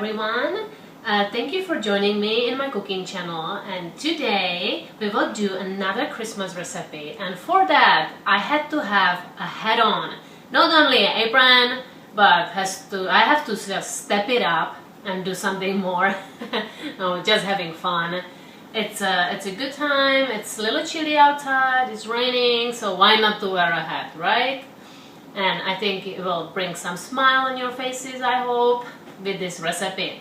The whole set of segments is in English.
everyone. Thank you for joining me in my cooking channel, and today we will do another Christmas recipe, and for that I had to have a hat on. Not only an apron, but I have to just step it up and do something more. No, just having fun. It's a good time. It's a little chilly outside, it's raining, so why not to wear a hat, right? And I think it will bring some smile on your faces, I hope, with this recipe.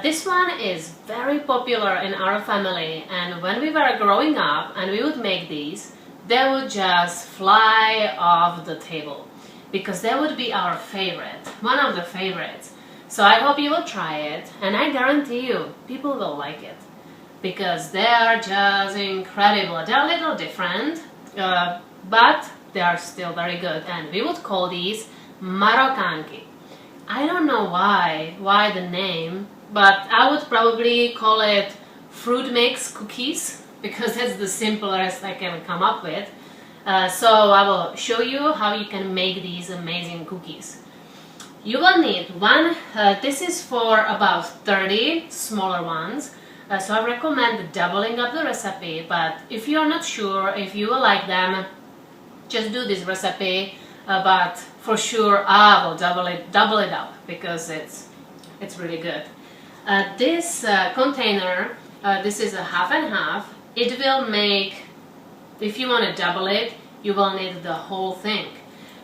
This one is very popular in our family, and when we were growing up and we would make these, they would just fly off the table because they would be our favorite, one of the favorites. So I hope you will try it, and I guarantee you people will like it because they are just incredible. They're a little different, but they are still very good, and we would call these Marokánky. I don't know why the name, but I would probably call it fruit mix cookies because that's the simplest I can come up with. So I will show you how you can make these amazing cookies. You will need one, this is for about 30 smaller ones, so I recommend doubling up the recipe, but if you're not sure if you will like them, just do this recipe, but for sure I will double it up because it's really good. This container, this is a half and half. It will make, if you want to double it, you will need the whole thing.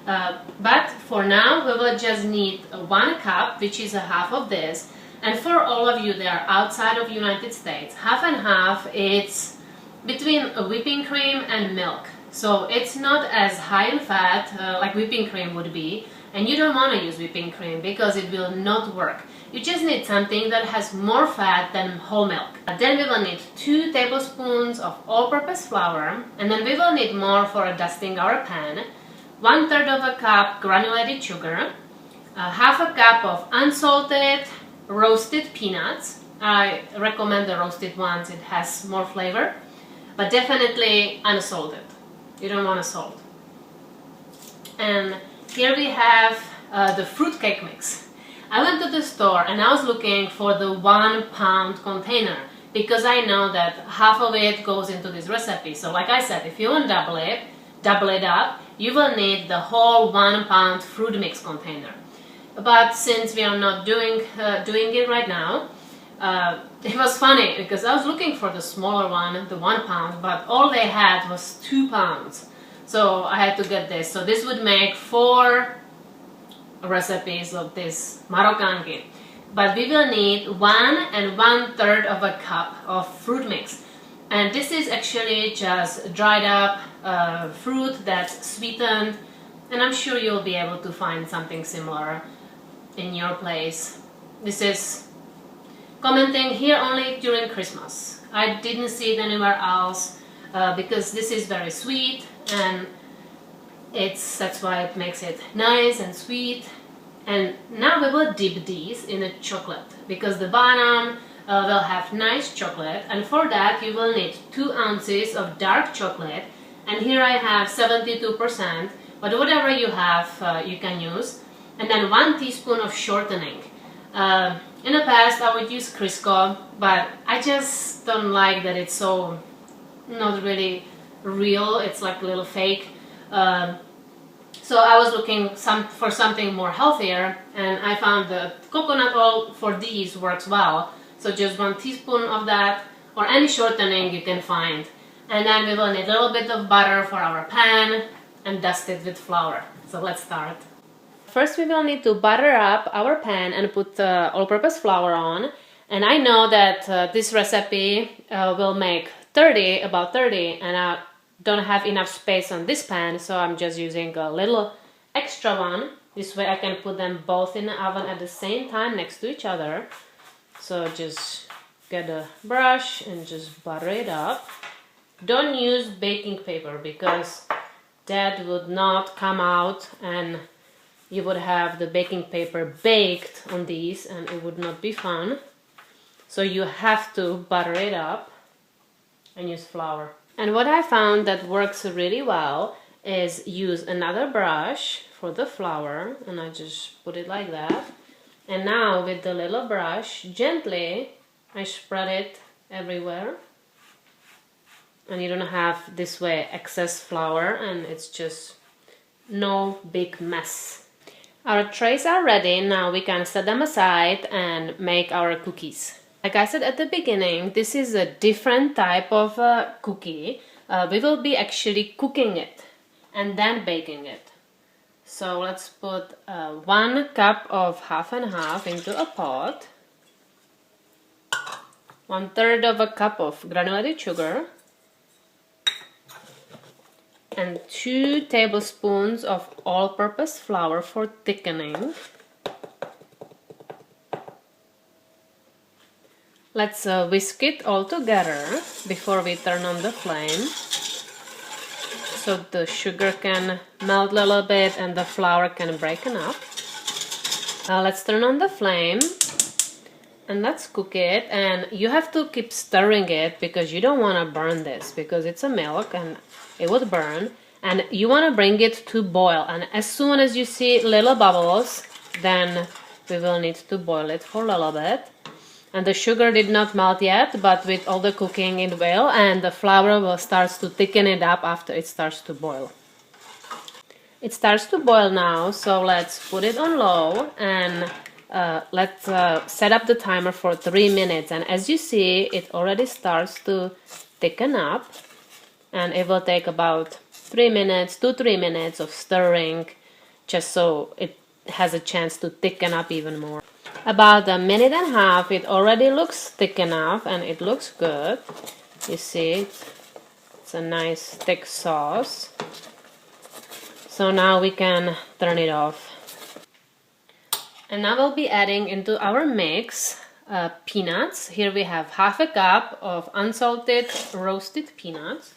But for now we will just need 1 cup, which is a half of this. And for all of you that are outside of United States, half and half, it's between whipping cream and milk. So it's not as high in fat like whipping cream would be, and you don't want to use whipping cream because it will not work. You just need something that has more fat than whole milk. Then we will need 2 tablespoons of all-purpose flour, and then we will need more for dusting our pan. 1/3 of a cup granulated sugar, half a cup of unsalted roasted peanuts. I recommend the roasted ones, it has more flavor, but definitely unsalted. You don't want to salt. And here we have the fruitcake mix. I went to the store and I was looking for the 1 pound container because I know that half of it goes into this recipe. So like I said, if you want to double it up, you will need the whole 1 pound fruit mix container. But since we are not doing it right now, it was funny because I was looking for the smaller one, the 1 pound, but all they had was 2 pounds. So I had to get this. So this would make 4 recipes of this Marokánky. But we will need 1 and 1/3 of a cup of fruit mix. And this is actually just dried up fruit that's sweetened. And I'm sure you'll be able to find something similar in your place. This is commenting here only during Christmas. I didn't see it anywhere else because this is very sweet, and that's why it makes it nice and sweet. And now we will dip these in a chocolate because the bottom will have nice chocolate, and for that you will need 2 ounces of dark chocolate, and here I have 72%, but whatever you have you can use, and then 1 teaspoon of shortening. In the past I would use Crisco, but I just don't like that it's so not really real, it's like a little fake. So I was looking for something more healthier, and I found the coconut oil for these works well. So just 1 teaspoon of that, or any shortening you can find. And then we will need a little bit of butter for our pan and dust it with flour. So let's start. First we will need to butter up our pan and put all-purpose flour on. And I know that this recipe will make about 30, and I don't have enough space on this pan, so I'm just using a little extra one. This way I can put them both in the oven at the same time next to each other. So just get a brush and just butter it up. Don't use baking paper because that would not come out, and you would have the baking paper baked on these and it would not be fun. So you have to butter it up and use flour. And what I found that works really well is use another brush for the flour, and I just put it like that. And now with the little brush, gently I spread it everywhere. And you don't have this way excess flour, and it's just no big mess. Our trays are ready. Now we can set them aside and make our cookies. Like I said at the beginning, this is a different type of cookie. We will be actually cooking it and then baking it. So let's put 1 cup of half and half into a pot. 1/3 of a cup of granulated sugar. And 2 tablespoons of all-purpose flour for thickening. Let's whisk it all together before we turn on the flame, so the sugar can melt a little bit and the flour can breaken up. Let's turn on the flame and let's cook it, and you have to keep stirring it because you don't want to burn this because it's a milk and it would burn, and you want to bring it to boil, and as soon as you see little bubbles, then we will need to boil it for a little bit. And the sugar did not melt yet, but with all the cooking it will, and the flour will start to thicken it up after it starts to boil. It starts to boil now, so let's put it on low and let's set up the timer for 3 minutes. And as you see, it already starts to thicken up, and it will take about 3 minutes, 2-3 minutes of stirring, just so it has a chance to thicken up even more. About 1.5 minutes, it already looks thick enough and it looks good. You see, it's a nice thick sauce. So now we can turn it off. And now we'll be adding into our mix peanuts. Here we have 1/2 cup of unsalted roasted peanuts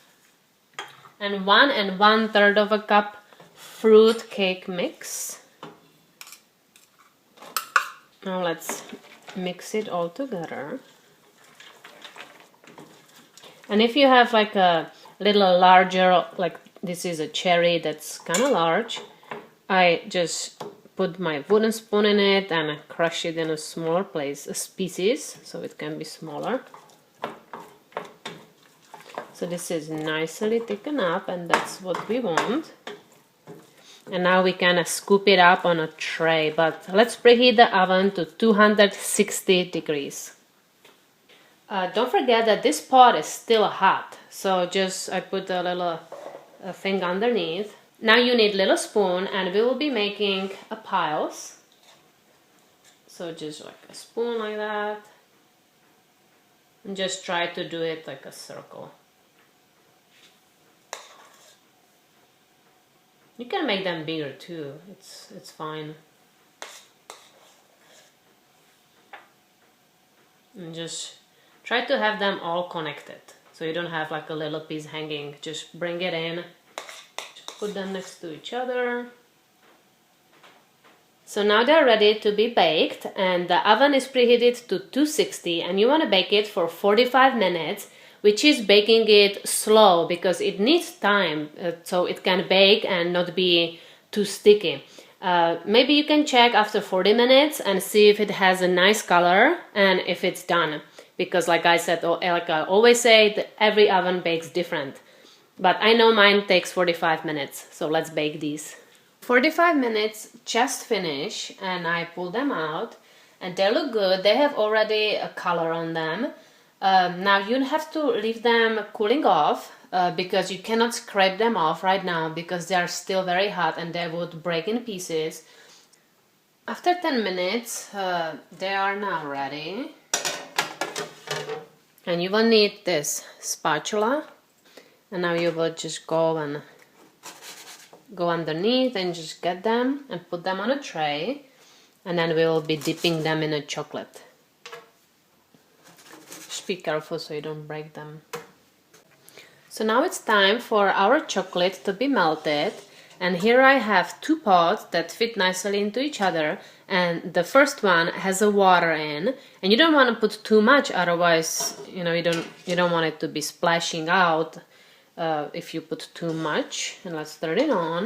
and 1 1/3 of a cup fruit cake mix. Now let's mix it all together. And if you have like a little larger, like this is a cherry that's kind of large, I just put my wooden spoon in it and crush it in a smaller pieces, so it can be smaller. So this is nicely thickened up, and that's what we want. And now we can scoop it up on a tray, but let's preheat the oven to 260 degrees. Don't forget that this pot is still hot, so just I put a little thing underneath. Now you need a little spoon, and we will be making a piles. So just like a spoon like that, and just try to do it like a circle. You can make them bigger too, it's fine. And just try to have them all connected, so you don't have like a little piece hanging. Just bring it in, put them next to each other. So now they're ready to be baked, and the oven is preheated to 260, and you want to bake it for 45 minutes, which is baking it slow because it needs time so it can bake and not be too sticky. Maybe you can check after 40 minutes and see if it has a nice color and if it's done. Because like I said, like I always say, that every oven bakes different. But I know mine takes 45 minutes, so let's bake these. 45 minutes just finish, and I pull them out, and they look good. They have already a color on them. Now you have to leave them cooling off because you cannot scrape them off right now because they are still very hot and they would break in pieces. After 10 minutes they are now ready, and you will need this spatula, and now you will just go underneath and just get them and put them on a tray, and then we will be dipping them in a chocolate. Be careful so you don't break them. So now it's time for our chocolate to be melted, and here I have 2 pots that fit nicely into each other, and the first one has a water in, and you don't want to put too much, otherwise you don't want it to be splashing out if you put too much. And let's turn it on,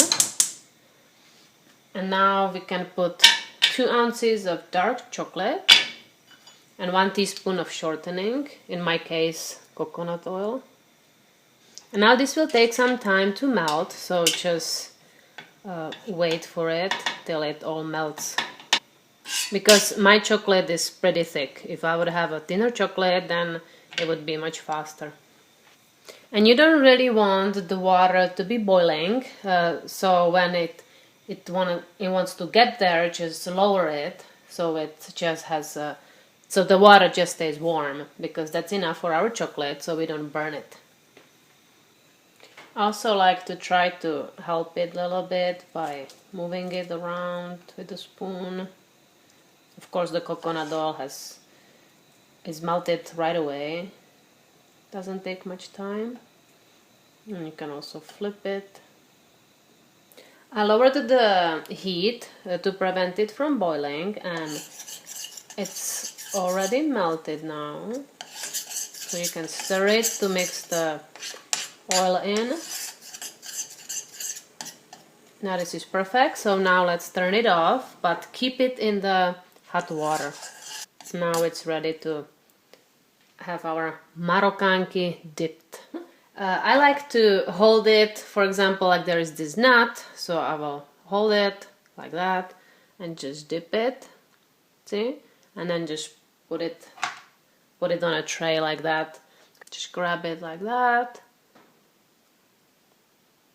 and now we can put 2 ounces of dark chocolate and 1 teaspoon of shortening, in my case coconut oil. And now this will take some time to melt, so just wait for it till it all melts. Because my chocolate is pretty thick. If I would have a thinner chocolate, then it would be much faster. And you don't really want the water to be boiling, so when it wants to get there, just lower it so it just has so the water just stays warm, because that's enough for our chocolate so we don't burn it. I also like to try to help it a little bit by moving it around with a spoon. Of course, the coconut oil is melted right away. Doesn't take much time. And you can also flip it. I lowered the heat to prevent it from boiling, and it's already melted now. So you can stir it to mix the oil in. Now this is perfect, so now let's turn it off, but keep it in the hot water. Now it's ready to have our Marokánky dipped. I like to hold it, for example, like there is this nut, so I will hold it like that and just dip it, see? And then just put it on a tray like that. Just grab it like that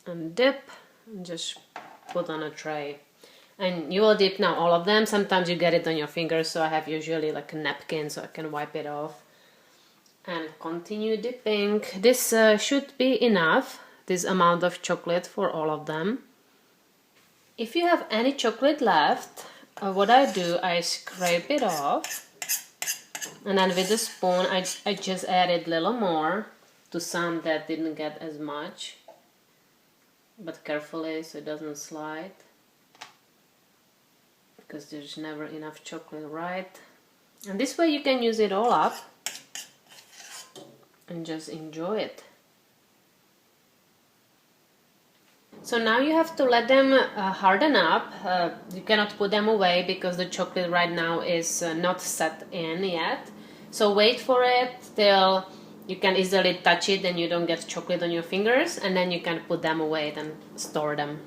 and dip and just put on a tray. And you will dip now all of them. Sometimes you get it on your fingers, so I have usually like a napkin so I can wipe it off. And continue dipping. This should be enough, this amount of chocolate for all of them. If you have any chocolate left, what I do, I scrape it off, and then with a spoon I just added a little more to some that didn't get as much, but carefully so it doesn't slide, because there's never enough chocolate, right? And this way you can use it all up and just enjoy it. So now you have to let them harden up. You cannot put them away because the chocolate right now is not set in yet. So wait for it till you can easily touch it and you don't get chocolate on your fingers, and then you can put them away and store them.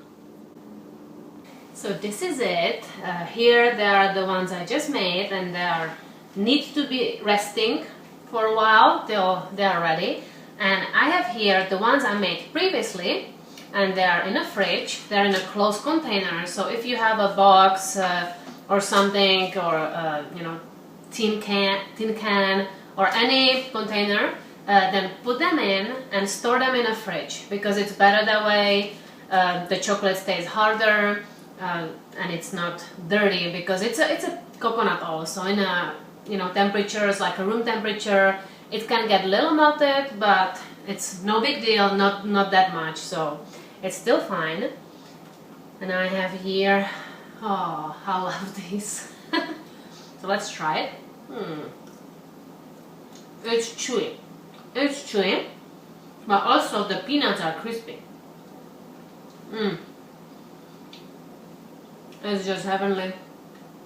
So this is it. Here they are the ones I just made, and they need to be resting for a while till they are ready. And I have here the ones I made previously, and they are in a fridge. They're in a closed container, so if you have a box or something, or you know, tin can or any container, then put them in and store them in a fridge, because it's better that way. The chocolate stays harder and it's not dirty, because it's a coconut oil, so in a temperatures like a room temperature, it can get a little melted, but it's no big deal, not that much, so it's still fine. And I have here, oh, I love these. So let's try it. It's chewy, but also the peanuts are crispy. It's just heavenly.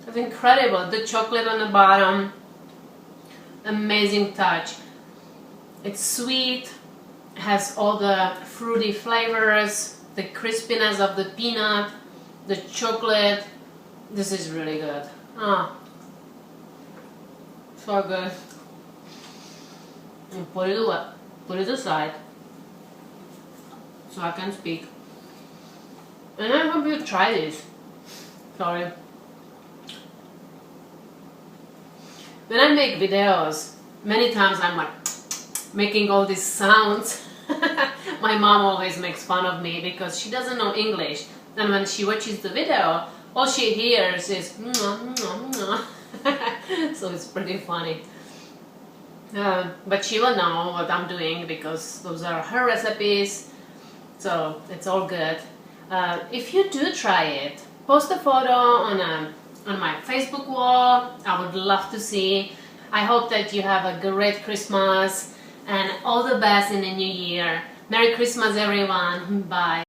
It's incredible. The chocolate on the bottom, amazing touch. It's sweet, has all the fruity flavors, the crispiness of the peanut, the chocolate. This is really good. So good. And put it aside so I can speak. And I hope you try this. Sorry. When I make videos, many times I'm like making all these sounds. My mom always makes fun of me because she doesn't know English, and when she watches the video, all she hears is mwah, mwah, mwah. So it's pretty funny. But she will know what I'm doing because those are her recipes, so it's all good. If you do try it, post a photo on my Facebook wall. I would love to see. I hope that you have a great Christmas and all the best in the new year. Merry Christmas, everyone. Bye.